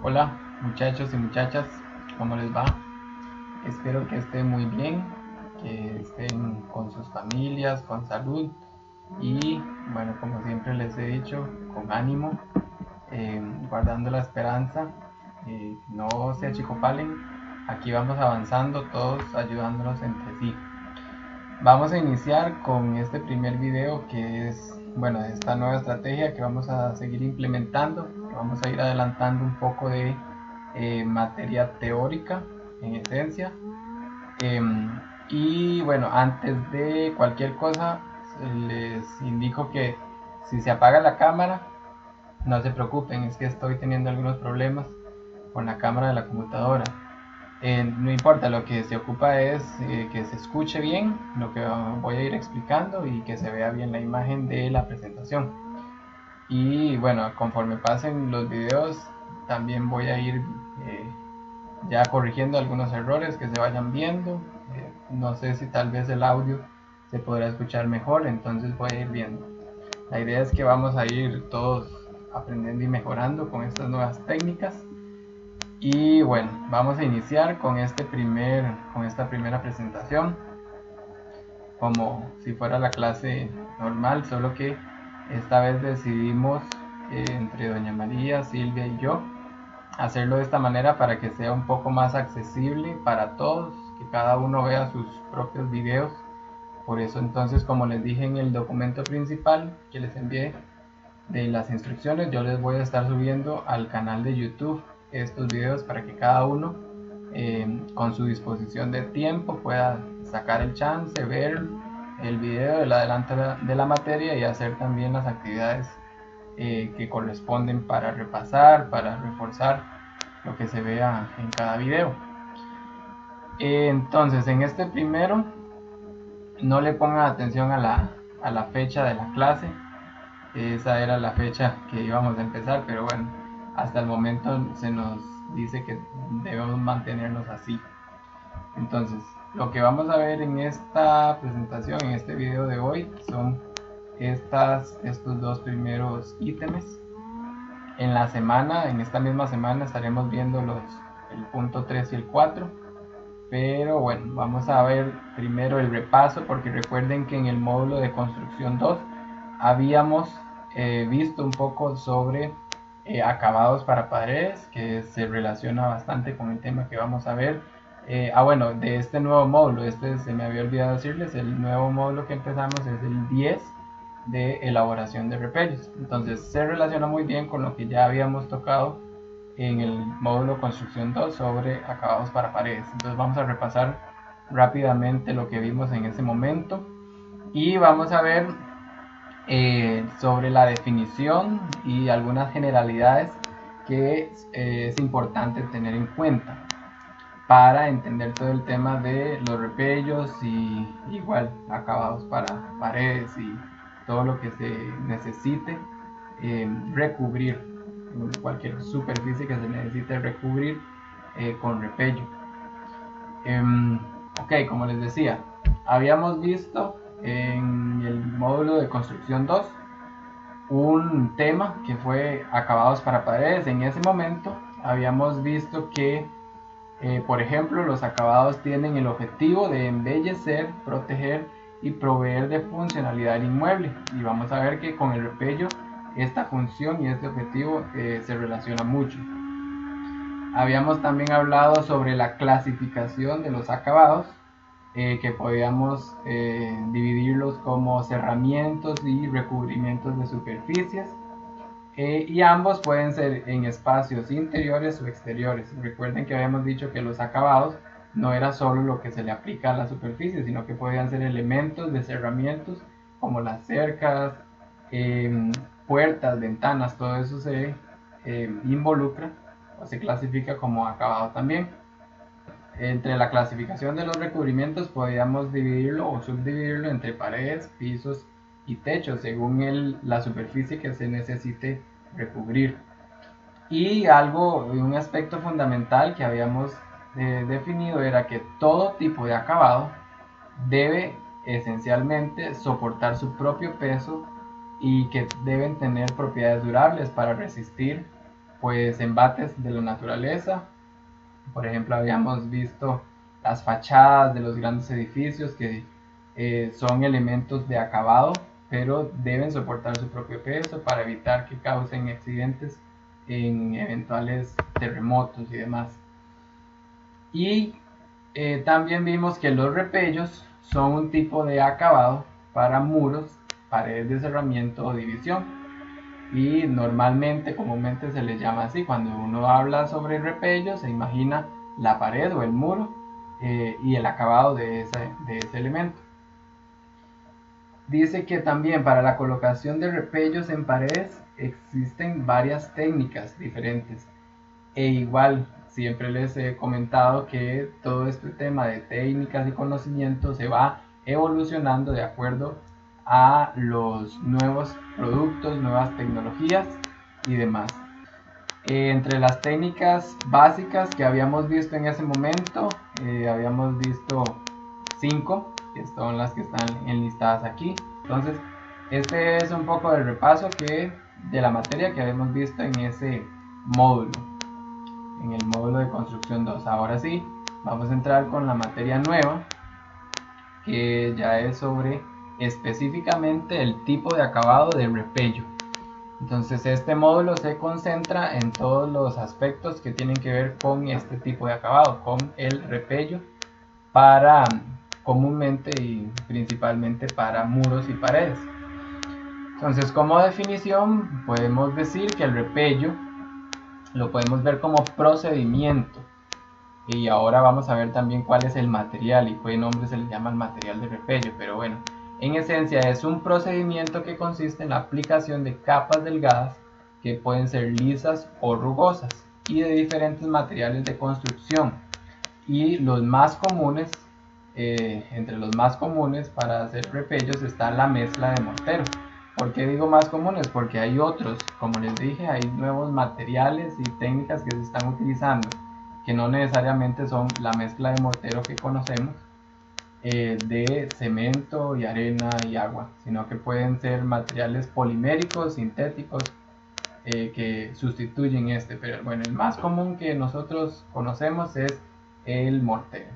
Hola muchachos y muchachas, ¿cómo les va? Espero que estén muy bien, que estén con sus familias, con salud y bueno, como siempre les he dicho, con ánimo, guardando la esperanza, no se achicopalen, aquí vamos avanzando todos ayudándonos entre sí. Vamos a iniciar con este primer video que es, bueno, esta nueva estrategia que vamos a seguir implementando, que vamos a ir adelantando un poco de materia teórica en esencia. Y bueno, antes de cualquier cosa, les indico que si se apaga la cámara, no se preocupen, es que estoy teniendo algunos problemas con la cámara de la computadora. No importa, lo que se ocupa es que se escuche bien lo que voy a ir explicando y que se vea bien la imagen de la presentación. Y bueno, conforme pasen los videos, también voy a ir ya corrigiendo algunos errores que se vayan viendo. No sé si tal vez el audio se podrá escuchar mejor, entonces voy a ir viendo. La idea es que vamos a ir todos aprendiendo y mejorando con estas nuevas técnicas. Y bueno, vamos a iniciar con esta primera presentación, como si fuera la clase normal, solo que esta vez decidimos entre doña María, Silvia y yo hacerlo de esta manera para que sea un poco más accesible para todos, que cada uno vea sus propios videos. Por eso entonces, como les dije en el documento principal que les envié de las instrucciones, yo les voy a estar subiendo al canal de YouTube estos videos para que cada uno con su disposición de tiempo pueda sacar el chance, ver el video del adelanto de la materia y hacer también las actividades que corresponden para repasar, para reforzar lo que se vea en cada video. Entonces, en este primero, no le pongan atención a la fecha de la clase. Esa era la fecha que íbamos a empezar, pero bueno, hasta el momento se nos dice que debemos mantenernos así. Entonces, lo que vamos a ver en esta presentación, en este video de hoy, son estos dos primeros ítems. En la semana, en esta misma semana, estaremos viendo el punto 3 y el 4. Pero bueno, vamos a ver primero el repaso, porque recuerden que en el módulo de construcción 2 habíamos visto un poco sobre acabados para paredes, que se relaciona bastante con el tema que vamos a ver. Bueno, de este nuevo módulo, este se me había olvidado decirles, el nuevo módulo que empezamos es el 10 de elaboración de repellos. Entonces se relaciona muy bien con lo que ya habíamos tocado en el módulo construcción 2 sobre acabados para paredes. Entonces vamos a repasar rápidamente lo que vimos en ese momento y vamos a ver sobre la definición y algunas generalidades que es importante tener en cuenta para entender todo el tema de los repellos y igual acabados para paredes y todo lo que se necesite recubrir, cualquier superficie que se necesite recubrir con repello. Ok, como les decía, habíamos visto en el módulo de construcción 2 un tema que fue acabados para paredes. En ese momento habíamos visto que por ejemplo, los acabados tienen el objetivo de embellecer, proteger y proveer de funcionalidad al inmueble. Y vamos a ver que con el repello esta función y este objetivo se relaciona mucho. Habíamos también hablado sobre la clasificación de los acabados, que podíamos dividirlos como cerramientos y recubrimientos de superficies. Y ambos pueden ser en espacios interiores o exteriores. Recuerden que habíamos dicho que los acabados no era solo lo que se le aplica a la superficie, sino que podían ser elementos de cerramientos como las cercas, puertas, ventanas, todo eso se involucra o se clasifica como acabado también. Entre la clasificación de los recubrimientos podíamos dividirlo o subdividirlo entre paredes, pisos y techos según la superficie que se necesite recubrir. Y un aspecto fundamental que habíamos definido era que todo tipo de acabado debe esencialmente soportar su propio peso y que deben tener propiedades durables para resistir pues embates de la naturaleza. Por ejemplo, habíamos visto las fachadas de los grandes edificios que son elementos de acabado, pero deben soportar su propio peso para evitar que causen accidentes en eventuales terremotos y demás. Y también vimos que los repellos son un tipo de acabado para muros, paredes de cerramiento o división. Y normalmente, comúnmente se les llama así. Cuando uno habla sobre repello, se imagina la pared o el muro y el acabado de ese elemento. Dice que también para la colocación de repellos en paredes existen varias técnicas diferentes. E igual, siempre les he comentado que todo este tema de técnicas y conocimientos se va evolucionando de acuerdo a los nuevos productos, nuevas tecnologías y demás. Entre las técnicas básicas que habíamos visto en ese momento, habíamos visto 5, que son las que están enlistadas aquí. Entonces, este es un poco del repaso de la materia que habíamos visto en ese módulo, en el módulo de construcción 2. Ahora sí, vamos a entrar con la materia nueva, que ya es sobre específicamente el tipo de acabado de repello. Entonces este módulo se concentra en todos los aspectos que tienen que ver con este tipo de acabado, con el repello para comúnmente y principalmente para muros y paredes. Entonces, como definición podemos decir que el repello lo podemos ver como procedimiento. Y ahora vamos a ver también cuál es el material y qué nombre se le llama el material de repello. Pero bueno, en esencia es un procedimiento que consiste en la aplicación de capas delgadas que pueden ser lisas o rugosas y de diferentes materiales de construcción. Y los más comunes, entre los más comunes para hacer repellos está la mezcla de mortero. ¿Por qué digo más comunes? Porque hay otros, como les dije, hay nuevos materiales y técnicas que se están utilizando que no necesariamente son la mezcla de mortero que conocemos, de cemento y arena y agua, sino que pueden ser materiales poliméricos, sintéticos, que sustituyen este. Pero bueno, el más común que nosotros conocemos es el mortero.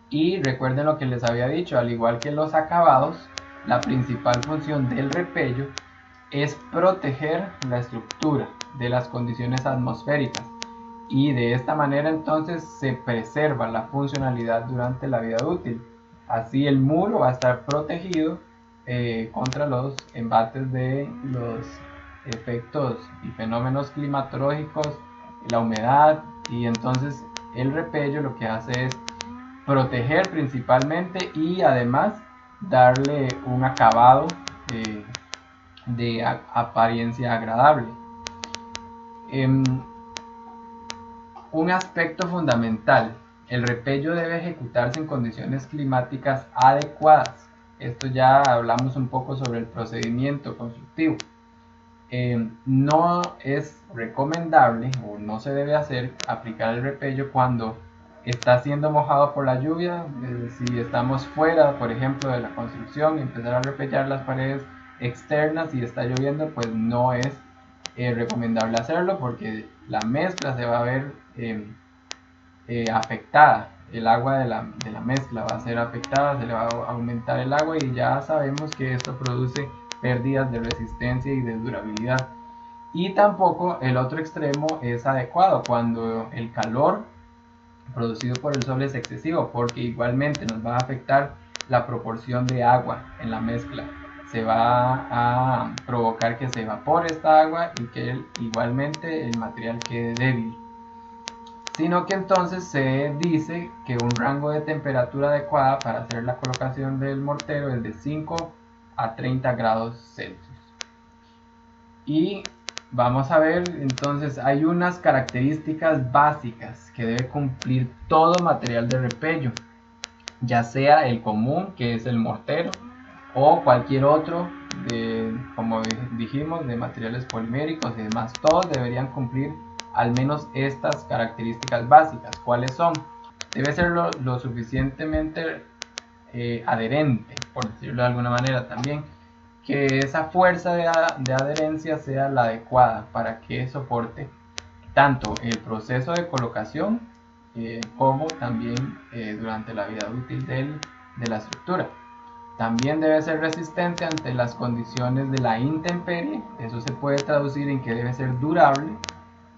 Y recuerden lo que les había dicho, al igual que los acabados, la principal función del repello es proteger la estructura de las condiciones atmosféricas. Y de esta manera entonces se preserva la funcionalidad durante la vida útil. Así el muro va a estar protegido contra los embates de los efectos y fenómenos climatológicos, la humedad, y entonces el repello lo que hace es proteger principalmente y además darle un acabado de apariencia agradable. Un aspecto fundamental: el repello debe ejecutarse en condiciones climáticas adecuadas. Esto ya hablamos un poco sobre el procedimiento constructivo. No es recomendable o no se debe hacer aplicar el repello cuando está siendo mojado por la lluvia. Si estamos fuera, por ejemplo, de la construcción y empezar a repellar las paredes externas y está lloviendo, pues no es recomendable hacerlo porque la mezcla se va a ver afectada. El agua de la mezcla va a ser afectada, se le va a aumentar el agua y ya sabemos que esto produce pérdidas de resistencia y de durabilidad. Y tampoco el otro extremo es adecuado cuando el calor producido por el sol es excesivo, porque igualmente nos va a afectar la proporción de agua en la mezcla. Se va a provocar que se evapore esta agua y que igualmente el material quede débil. Sino que entonces se dice que un rango de temperatura adecuada para hacer la colocación del mortero es de 5 a 30 grados Celsius. Y vamos a ver, entonces hay unas características básicas que debe cumplir todo material de repello, ya sea el común, que es el mortero, o cualquier otro, como dijimos, de materiales poliméricos y demás. Todos deberían cumplir al menos estas características básicas. ¿Cuáles son? Debe ser lo suficientemente adherente, por decirlo de alguna manera también, que esa fuerza de adherencia sea la adecuada para que soporte tanto el proceso de colocación como también durante la vida útil de la estructura. También debe ser resistente ante las condiciones de la intemperie. Eso se puede traducir en que debe ser durable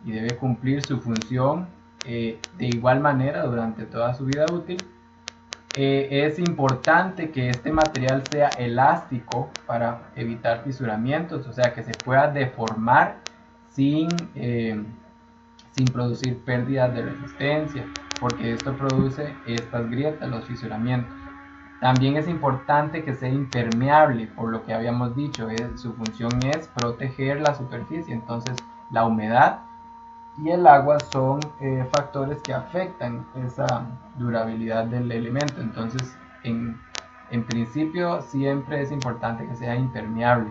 y debe cumplir su función de igual manera durante toda su vida útil. Es importante que este material sea elástico para evitar fisuramientos, o sea que se pueda deformar sin producir pérdidas de resistencia, porque esto produce estas grietas, los fisuramientos. También es importante que sea impermeable, por lo que habíamos dicho, su función es proteger la superficie, entonces la humedad y el agua son factores que afectan esa durabilidad del elemento, entonces en principio siempre es importante que sea impermeable.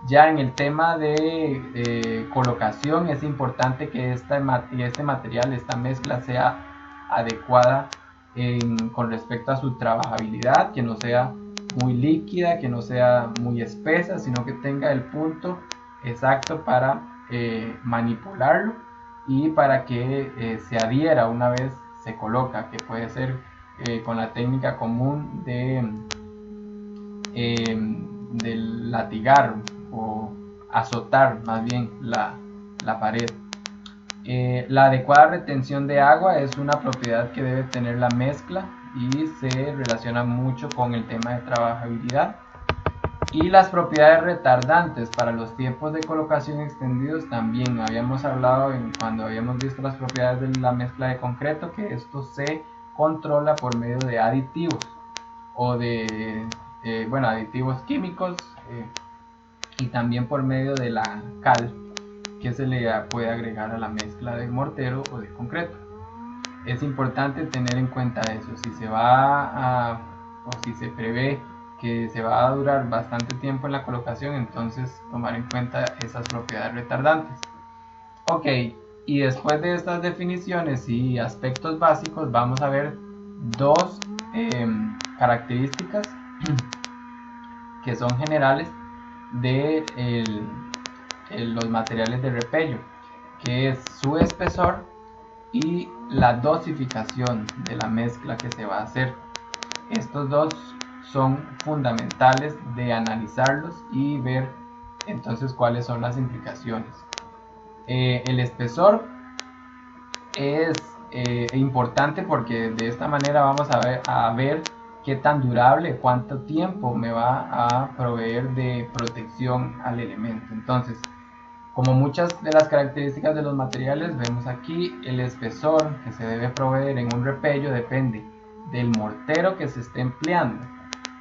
Ya en el tema de colocación es importante que este material, esta mezcla sea adecuada con respecto a su trabajabilidad, que no sea muy líquida, que no sea muy espesa, sino que tenga el punto exacto para manipularlo y para que se adhiera una vez se coloca, que puede ser con la técnica común del latigar o azotar más bien la pared. La adecuada retención de agua es una propiedad que debe tener la mezcla y se relaciona mucho con el tema de trabajabilidad. Y las propiedades retardantes para los tiempos de colocación extendidos también habíamos hablado cuando habíamos visto las propiedades de la mezcla de concreto, que esto se controla por medio de aditivos o de aditivos químicos y también por medio de la cal que se le puede agregar a la mezcla de mortero o de concreto. Es importante tener en cuenta eso. Si se va o si se prevé que se va a durar bastante tiempo en la colocación, entonces tomar en cuenta esas propiedades retardantes. Ok, y después de estas definiciones y aspectos básicos, vamos a ver dos características que son generales de los materiales de repello, que es su espesor y la dosificación de la mezcla que se va a hacer. Estos dos son fundamentales de analizarlos y ver entonces cuáles son las implicaciones. El espesor es importante porque de esta manera vamos a ver qué tan durable, cuánto tiempo me va a proveer de protección al elemento. Entonces, como muchas de las características de los materiales, vemos aquí el espesor que se debe proveer en un repello depende del mortero que se esté empleando.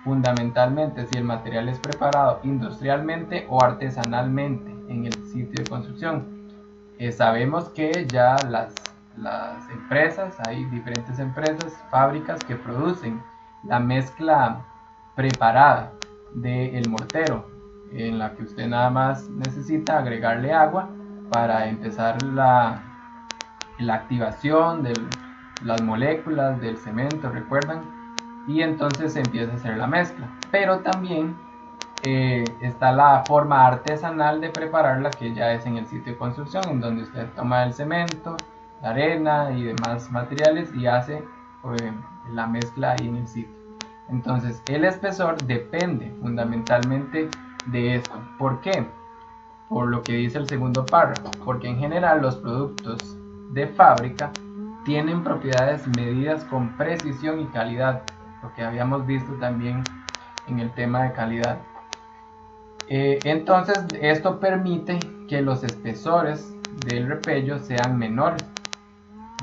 Fundamentalmente, si el material es preparado industrialmente o artesanalmente en el sitio de construcción. Sabemos que ya las empresas, hay diferentes empresas, fábricas que producen la mezcla preparada del mortero, en la que usted nada más necesita agregarle agua para empezar la activación de las moléculas del cemento, recuerdan, y entonces se empieza a hacer la mezcla. Pero también está la forma artesanal de prepararla, que ya es en el sitio de construcción, en donde usted toma el cemento, la arena y demás materiales y hace la mezcla ahí en el sitio. Entonces el espesor depende fundamentalmente de esto. ¿Por qué? Por lo que dice el segundo párrafo, porque en general los productos de fábrica tienen propiedades medidas con precisión y calidad, lo que habíamos visto también en el tema de calidad. Entonces esto permite que los espesores del repello sean menores,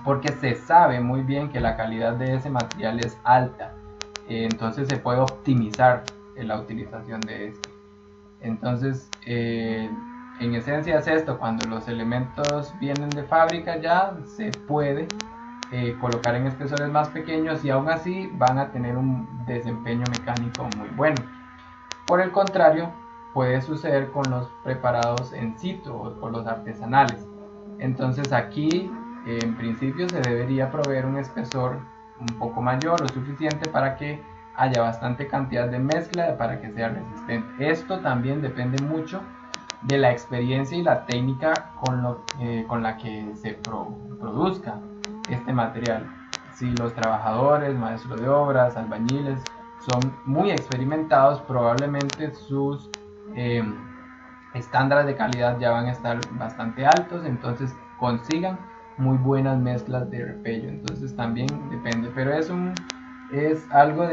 porque se sabe muy bien que la calidad de ese material es alta, entonces se puede optimizar la utilización de este. Entonces en esencia es esto: cuando los elementos vienen de fábrica ya se puede colocar en espesores más pequeños y aún así van a tener un desempeño mecánico muy bueno. Por el contrario, puede suceder con los preparados en situ o los artesanales. Entonces aquí en principio se debería proveer un espesor un poco mayor o suficiente para que haya bastante cantidad de mezcla para que sea resistente. Esto también depende mucho de la experiencia y la técnica con la que se produzca este material. Si los trabajadores, maestros de obras, albañiles son muy experimentados, probablemente sus estándares de calidad ya van a estar bastante altos, entonces consigan muy buenas mezclas de repello. Entonces también depende, pero es algo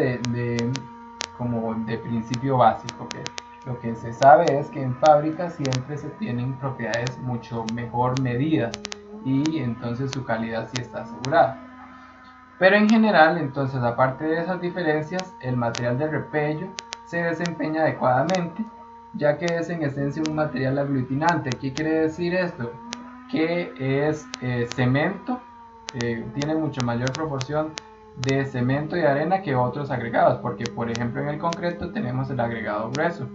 como de principio básico, que lo que se sabe es que en fábrica siempre se tienen propiedades mucho mejor medidas y entonces su calidad sí está asegurada. Pero en general, entonces, aparte de esas diferencias, el material de repello se desempeña adecuadamente, ya que es en esencia un material aglutinante. ¿Qué quiere decir esto? Que es cemento, tiene mucho mayor proporción de cemento y arena que otros agregados, porque por ejemplo en el concreto tenemos el agregado grueso.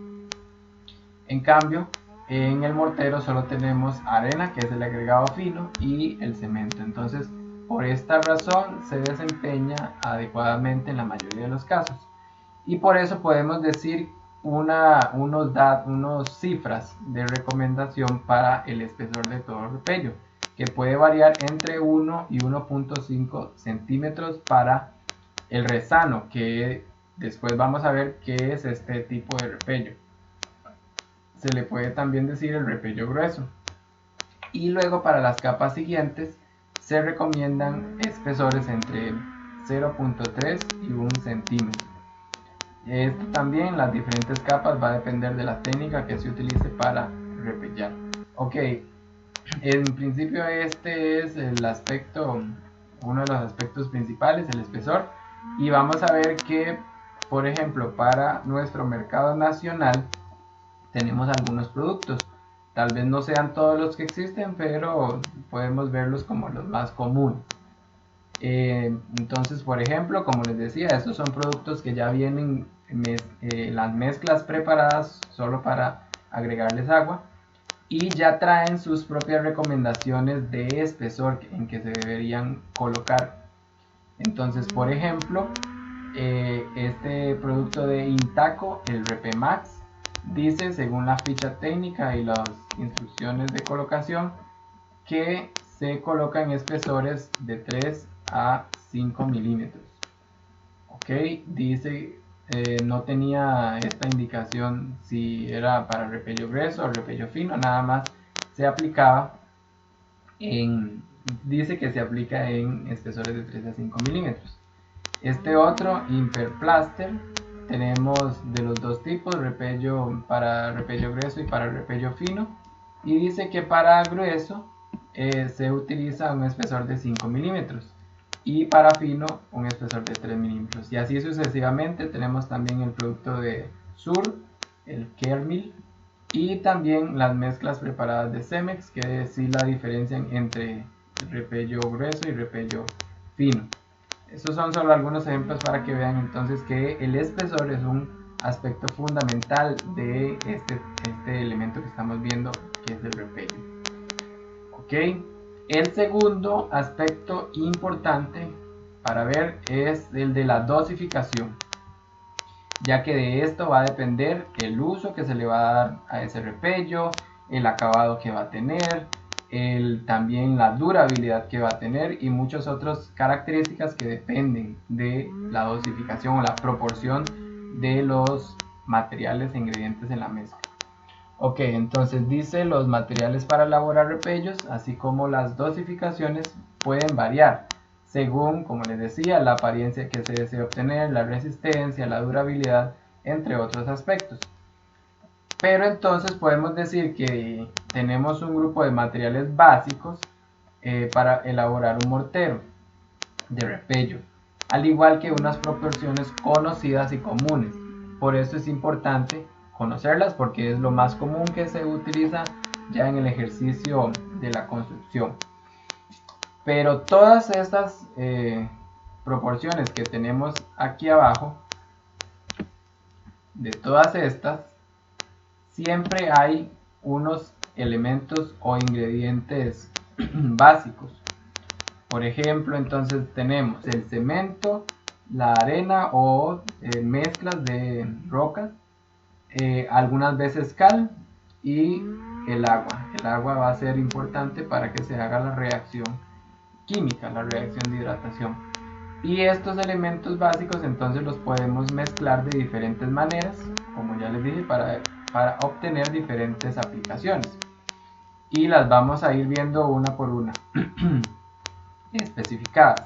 En cambio, en el mortero solo tenemos arena, que es el agregado fino, y el cemento. Entonces, por esta razón se desempeña adecuadamente en la mayoría de los casos. Y por eso podemos decir unos cifras de recomendación para el espesor de todo el repello, que puede variar entre 1 y 1.5 centímetros para el resano, que después vamos a ver qué es este tipo de repello. Se le puede también decir el repello grueso. Y luego para las capas siguientes se recomiendan espesores entre 0.3 y 1 centímetro. Esto también, las diferentes capas, va a depender de la técnica que se utilice para repellar. Ok, en principio este es el aspecto, uno de los aspectos principales, el espesor. Y vamos a ver que, por ejemplo, para nuestro mercado nacional tenemos algunos productos. Tal vez no sean todos los que existen, pero podemos verlos como los más comunes. Entonces, por ejemplo, como les decía, estos son productos que ya vienen las mezclas preparadas solo para agregarles agua y ya traen sus propias recomendaciones de espesor en que se deberían colocar. Entonces, por ejemplo, este producto de Intaco, el Repemax, dice, según la ficha técnica y las instrucciones de colocación, que se coloca en espesores de 3 a 5 milímetros. Ok, dice, no tenía esta indicación si era para repello grueso o repello fino, nada más se aplicaba dice que se aplica en espesores de 3 a 5 milímetros. Este otro, Imperplaster, tenemos de los dos tipos, para repello grueso y para repello fino, y dice que para grueso se utiliza un espesor de 5 milímetros y para fino un espesor de 3 milímetros, y así sucesivamente. Tenemos también el producto de Sur, el Kermil, y también las mezclas preparadas de Cemex, que sí la diferencian entre repello grueso y repello fino. Estos son solo algunos ejemplos para que vean entonces que el espesor es un aspecto fundamental de este elemento que estamos viendo, que es el repello. Ok, el segundo aspecto importante para ver es el de la dosificación, ya que de esto va a depender el uso que se le va a dar a ese repello, el acabado que va a tener, también la durabilidad que va a tener y muchas otras características que dependen de la dosificación o la proporción de los materiales e ingredientes en la mezcla. Ok, entonces dice, los materiales para elaborar repellos, así como las dosificaciones, pueden variar según, como les decía, la apariencia que se desea obtener, la resistencia, la durabilidad, entre otros aspectos. Pero entonces podemos decir que tenemos un grupo de materiales básicos para elaborar un mortero de repello, al igual que unas proporciones conocidas y comunes. Por eso es importante conocerlas, porque es lo más común que se utiliza ya en el ejercicio de la construcción. Pero todas estas proporciones que tenemos aquí abajo, de todas estas, siempre hay unos elementos o ingredientes básicos. Por ejemplo, entonces tenemos el cemento, la arena o mezclas de rocas, algunas veces cal y el agua. El agua va a ser importante para que se haga la reacción química, la reacción de hidratación. Y estos elementos básicos entonces los podemos mezclar de diferentes maneras, como ya les dije, para obtener diferentes aplicaciones. Y las vamos a ir viendo una por una, especificadas.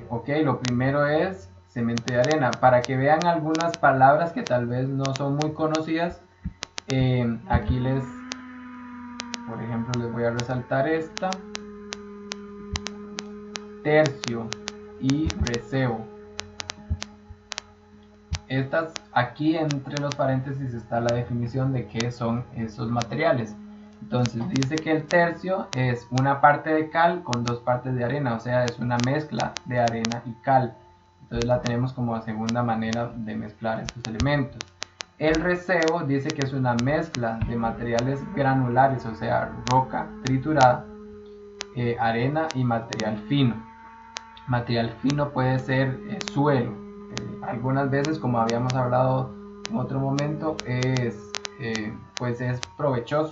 Ok, lo primero es cemento y arena. Para que vean algunas palabras que tal vez no son muy conocidas, aquí por ejemplo, les voy a resaltar esta. Tercio y recebo. Aquí entre los paréntesis está la definición de qué son esos materiales. Entonces dice que el tercio es una parte de cal con dos partes de arena, o sea, es una mezcla de arena y cal. Entonces la tenemos como segunda manera de mezclar estos elementos. El recebo dice que es una mezcla de materiales granulares, o sea, roca triturada, arena y material fino. Material fino puede ser suelo. Algunas veces, como habíamos hablado en otro momento, pues es provechoso,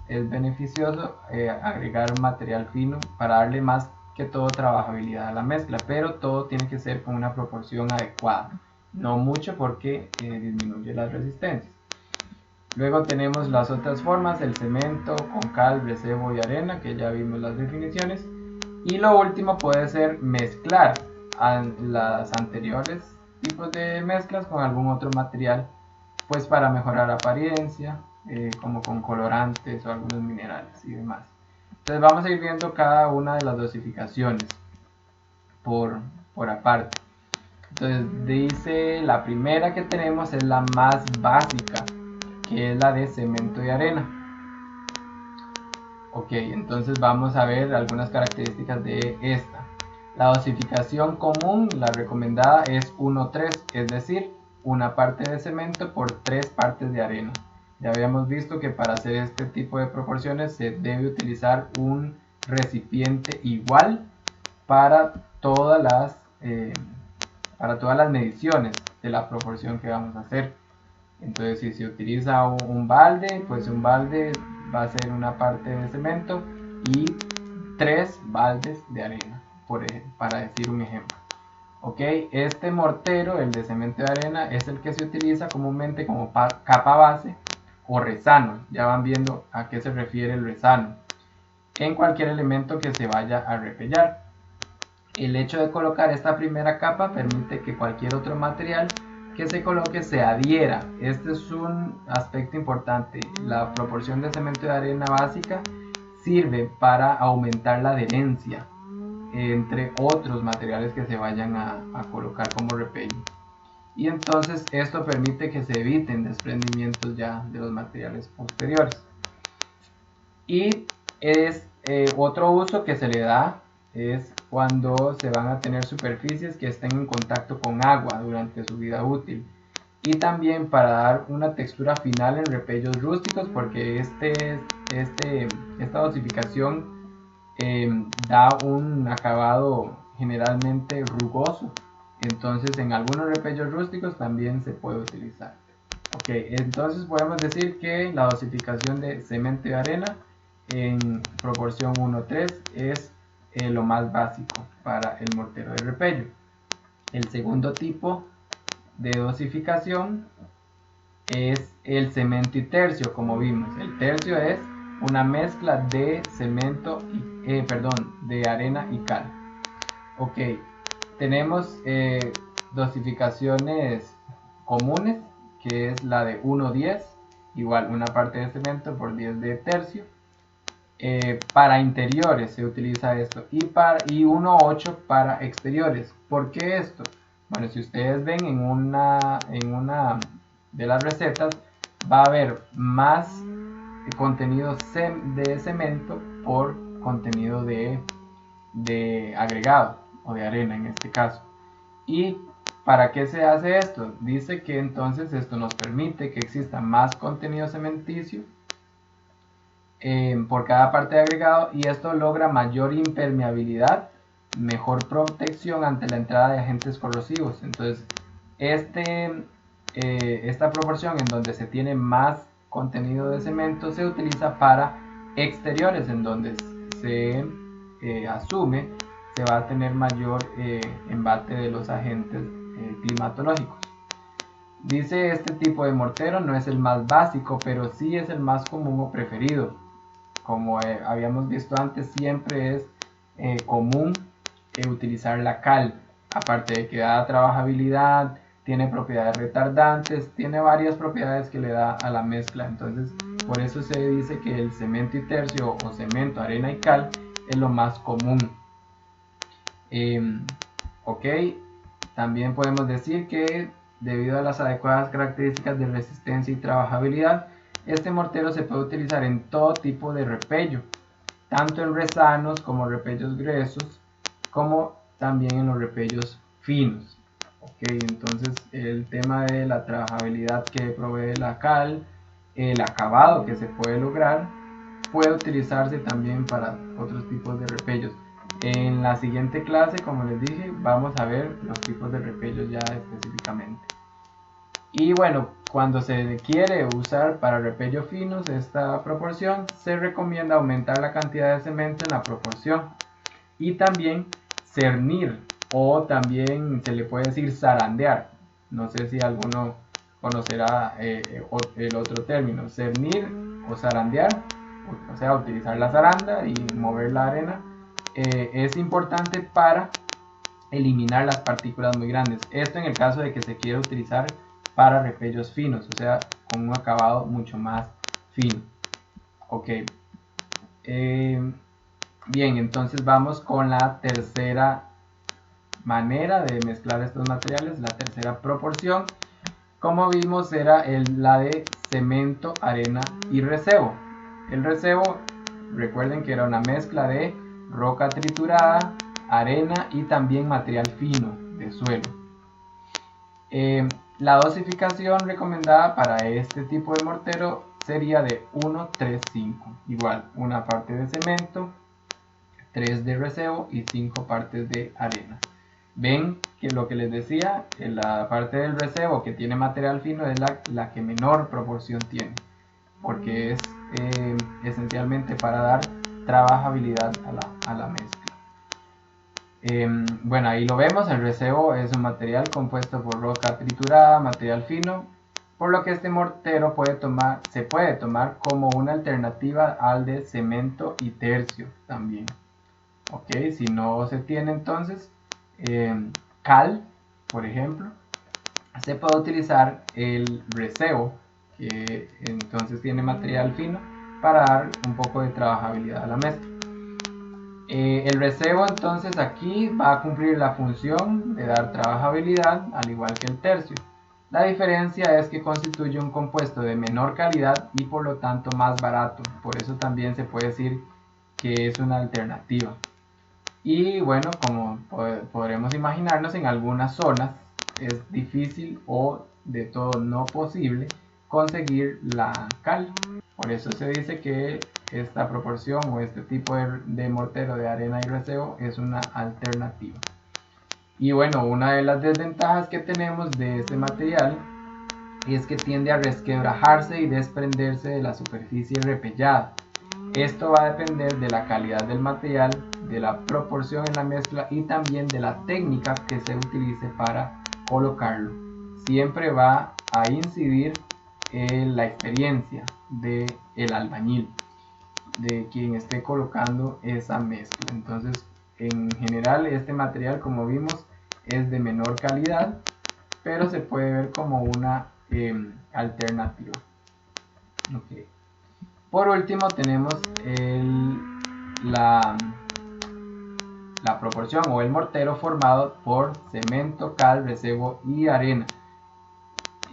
es beneficioso agregar material fino para darle más que todo trabajabilidad a la mezcla, pero todo tiene que ser con una proporción adecuada, no mucho porque disminuye las resistencias. Luego tenemos las otras formas, el cemento con cal, recebo y arena, que ya vimos las definiciones. Y lo último puede ser mezclar las anteriores tipos de mezclas con algún otro material, pues para mejorar apariencia, como con colorantes o algunos minerales y demás. Entonces vamos a ir viendo cada una de las dosificaciones por aparte. Entonces dice, la primera que tenemos es la más básica, que es la de cemento y arena. Ok, entonces vamos a ver algunas características de esta. La dosificación común, la recomendada, es 1:3, es decir, una parte de cemento por 3 partes de arena. Ya habíamos visto que para hacer este tipo de proporciones se debe utilizar un recipiente igual para todas las mediciones de la proporción que vamos a hacer. Entonces, si se utiliza un balde, pues un balde va a ser una parte de cemento y 3 baldes de arena, para decir un ejemplo. Ok, este mortero, el de cemento de arena, es el que se utiliza comúnmente como capa base o resano. Ya van viendo a qué se refiere el resano en cualquier elemento que se vaya a repellar. El hecho de colocar esta primera capa permite que cualquier otro material que se coloque se adhiera. Este es un aspecto importante. La proporción de cemento de arena básica sirve para aumentar la adherencia entre otros materiales que se vayan a colocar como repello. Y entonces esto permite que se eviten desprendimientos ya de los materiales posteriores. Y otro uso que se le da es cuando se van a tener superficies que estén en contacto con agua durante su vida útil. Y también para dar una textura final en repellos rústicos, porque esta dosificación da un acabado generalmente rugoso. Entonces en algunos repellos rústicos también se puede utilizar. Ok, entonces podemos decir que la dosificación de cemento y arena en proporción 1:3 es lo más básico para el mortero de repello. El segundo tipo de dosificación es el cemento y tercio, como vimos. El tercio es una mezcla de cemento de arena y cal. Ok, tenemos dosificaciones comunes, que es la de 1:10, igual una parte de cemento por 10 de tercio. Para interiores se utiliza esto y 1:8 para exteriores. ¿Por qué esto? Bueno, si ustedes ven en una de las recetas va a haber más contenido de cemento por contenido de agregado o de arena en este caso. ¿Y para qué se hace esto? Dice que entonces esto nos permite que exista más contenido cementicio por cada parte de agregado, y esto logra mayor impermeabilidad mejor protección ante la entrada de agentes corrosivos. Entonces, esta proporción en donde se tiene más contenido de cemento se utiliza para exteriores, en donde se asume se va a tener mayor embate de los agentes climatológicos. Dice, este tipo de mortero no es el más básico, pero sí es el más común o preferido. Como habíamos visto antes, siempre es común utilizar la cal, aparte de que da trabajabilidad, tiene propiedades retardantes, tiene varias propiedades que le da a la mezcla. Entonces, por eso se dice que el cemento y tercio o cemento, arena y cal es lo más común. Ok, también podemos decir que debido a las adecuadas características de resistencia y trabajabilidad, este mortero se puede utilizar en todo tipo de repello, tanto en resanos como repellos gruesos, como también en los repellos finos. Ok, entonces el tema de la trabajabilidad que provee la cal, el acabado que se puede lograr, puede utilizarse también para otros tipos de repellos. En la siguiente clase, como les dije, vamos a ver los tipos de repellos ya específicamente. Y bueno, cuando se quiere usar para repello finos esta proporción, se recomienda aumentar la cantidad de cemento en la proporción y también cernir, o también se le puede decir zarandear. No sé si alguno conocerá el otro término, cernir o zarandear, o sea, utilizar la zaranda y mover la arena. Es importante para eliminar las partículas muy grandes. Esto en el caso de que se quiera utilizar para repellos finos, o sea, con un acabado mucho más fino. Ok. Bien, entonces vamos con la tercera manera de mezclar estos materiales, la tercera proporción. Como vimos, era la de cemento, arena y resebo. El resebo, recuerden que era una mezcla de roca triturada, arena y también material fino de suelo. La dosificación recomendada para este tipo de mortero sería de 1, 3, 5. Igual, una parte de cemento, 3 de resebo y 5 partes de arena. Ven que lo que les decía, la parte del resebo que tiene material fino es la que menor proporción tiene, porque es esencialmente para dar trabajabilidad a la mezcla. Bueno, ahí lo vemos, el resebo es un material compuesto por roca triturada, material fino, por lo que este mortero se puede tomar como una alternativa al de cemento y tercio también. Ok, si no se tiene entonces cal, por ejemplo, se puede utilizar el resebo, que entonces tiene material fino, para dar un poco de trabajabilidad a la mezcla. El resebo entonces aquí va a cumplir la función de dar trabajabilidad, al igual que el tercio. La diferencia es que constituye un compuesto de menor calidad y por lo tanto más barato. Por eso también se puede decir que es una alternativa. Y bueno, como podremos imaginarnos, en algunas zonas es difícil o de todo no posible conseguir la cal. Por eso se dice que esta proporción o este tipo de mortero de arena y resebo es una alternativa. Y bueno, una de las desventajas que tenemos de este material es que tiende a resquebrajarse y desprenderse de la superficie repellada. Esto va a depender de la calidad del material, de la proporción en la mezcla y también de la técnica que se utilice para colocarlo. Siempre va a incidir en la experiencia del albañil, de quien esté colocando esa mezcla. Entonces, en general, este material, como vimos, es de menor calidad, pero se puede ver como una alternativa. Okay. Por último tenemos la proporción o el mortero formado por cemento, cal, resebo y arena.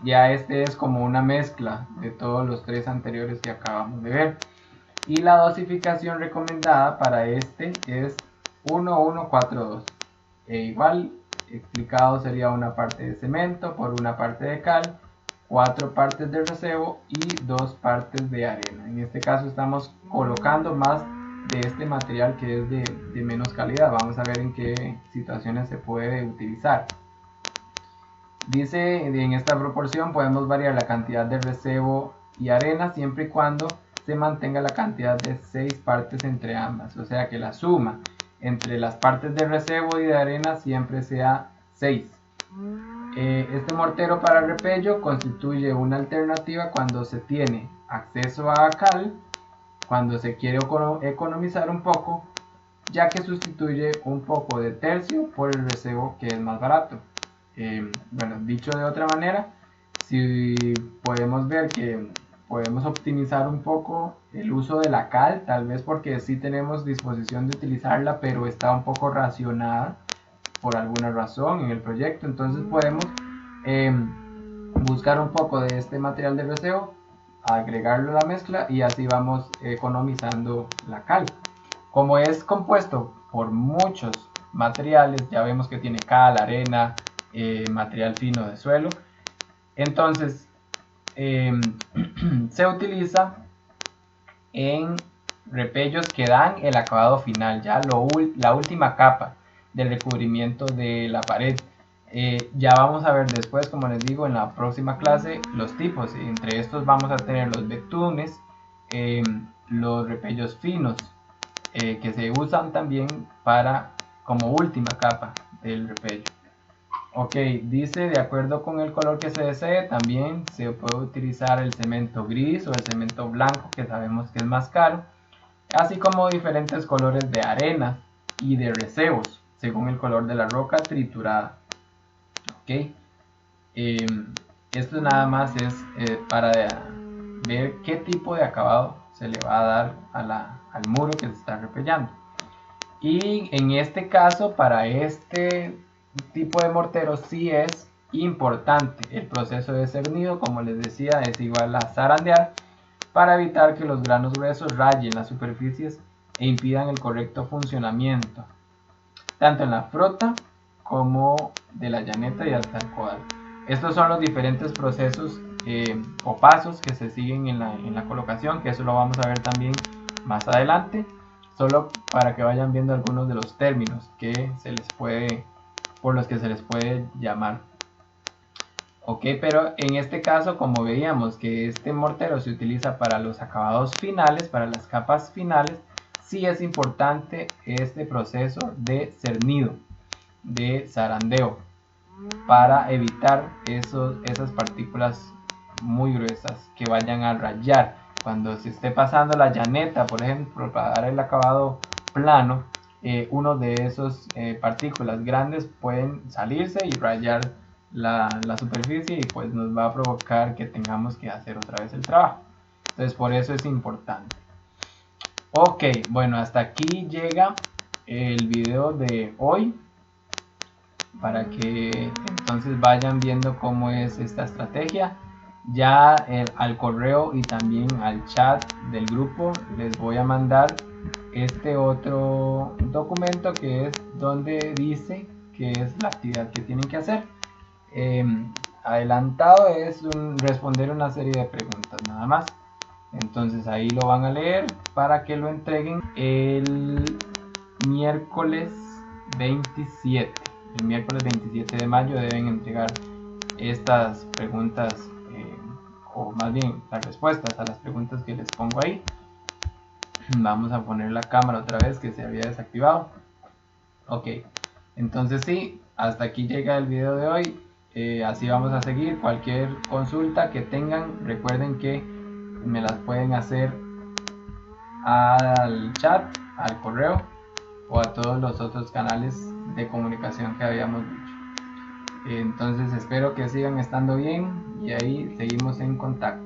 Ya este es como una mezcla de todos los tres anteriores que acabamos de ver. Y la dosificación recomendada para este es 1-1-4-2. Igual explicado sería una parte de cemento por una parte de cal, 4 partes de resebo y 2 partes de arena. En este caso estamos colocando más de este material que es de menos calidad. Vamos a ver en qué situaciones se puede utilizar. Dice, en esta proporción podemos variar la cantidad de recebo y arena siempre y cuando se mantenga la cantidad de 6 partes entre ambas. O sea que la suma entre las partes de recebo y de arena siempre sea 6. Este mortero para repello constituye una alternativa cuando se tiene acceso a cal, cuando se quiere economizar un poco, ya que sustituye un poco de tercio por el recebo, que es más barato. Bueno, dicho de otra manera, si podemos ver que podemos optimizar un poco el uso de la cal, tal vez porque sí tenemos disposición de utilizarla, pero está un poco racionada por alguna razón en el proyecto. Entonces podemos buscar un poco de este material de recebo, agregarlo a la mezcla y así vamos economizando la cal. Como es compuesto por muchos materiales, ya vemos que tiene cal, arena, material fino de suelo, entonces se utiliza en repellos que dan el acabado final, ya la última capa del recubrimiento de la pared. Ya vamos a ver después, como les digo, en la próxima clase, los tipos. Entre estos vamos a tener los betunes, los repellos finos, que se usan también para como última capa del repello. Ok, dice de acuerdo con el color que se desee, también se puede utilizar el cemento gris o el cemento blanco, que sabemos que es más caro, así como diferentes colores de arena y de recebos, según el color de la roca triturada. Ok, esto nada más es para ver qué tipo de acabado se le va a dar al muro que se está repellando. Y en este caso, para este tipo de mortero sí es importante el proceso de cernido. Como les decía, es igual a zarandear para evitar que los granos gruesos rayen las superficies e impidan el correcto funcionamiento, tanto en la frota como de la llaneta y hasta el codal. Estos son los diferentes procesos o pasos que se siguen en la colocación, que eso lo vamos a ver también más adelante, solo para que vayan viendo algunos de los términos que se les puede, por los que se les puede llamar. Ok, pero en este caso, como veíamos que este mortero se utiliza para los acabados finales, para las capas finales, sí es importante este proceso de cernido, de zarandeo, para evitar esas partículas muy gruesas que vayan a rayar. Cuando se esté pasando la llaneta, por ejemplo, para dar el acabado plano, uno de esos partículas grandes pueden salirse y rayar la superficie y pues nos va a provocar que tengamos que hacer otra vez el trabajo. Entonces por eso es importante. Ok, bueno, hasta aquí llega el video de hoy, para que entonces vayan viendo cómo es esta estrategia. Ya al correo y también al chat del grupo les voy a mandar este otro documento que es donde dice que es la actividad que tienen que hacer. Adelantado es responder una serie de preguntas nada más. Entonces ahí lo van a leer para que lo entreguen el miércoles 27. El miércoles 27 de mayo deben entregar estas preguntas, o más bien las respuestas a las preguntas que les pongo ahí. Vamos a poner la cámara otra vez, que se había desactivado. Ok, entonces sí, hasta aquí llega el video de hoy. Así vamos a seguir. Cualquier consulta que tengan, recuerden que me las pueden hacer al chat, al correo o a todos los otros canales de comunicación que habíamos dicho. Entonces espero que sigan estando bien y ahí seguimos en contacto.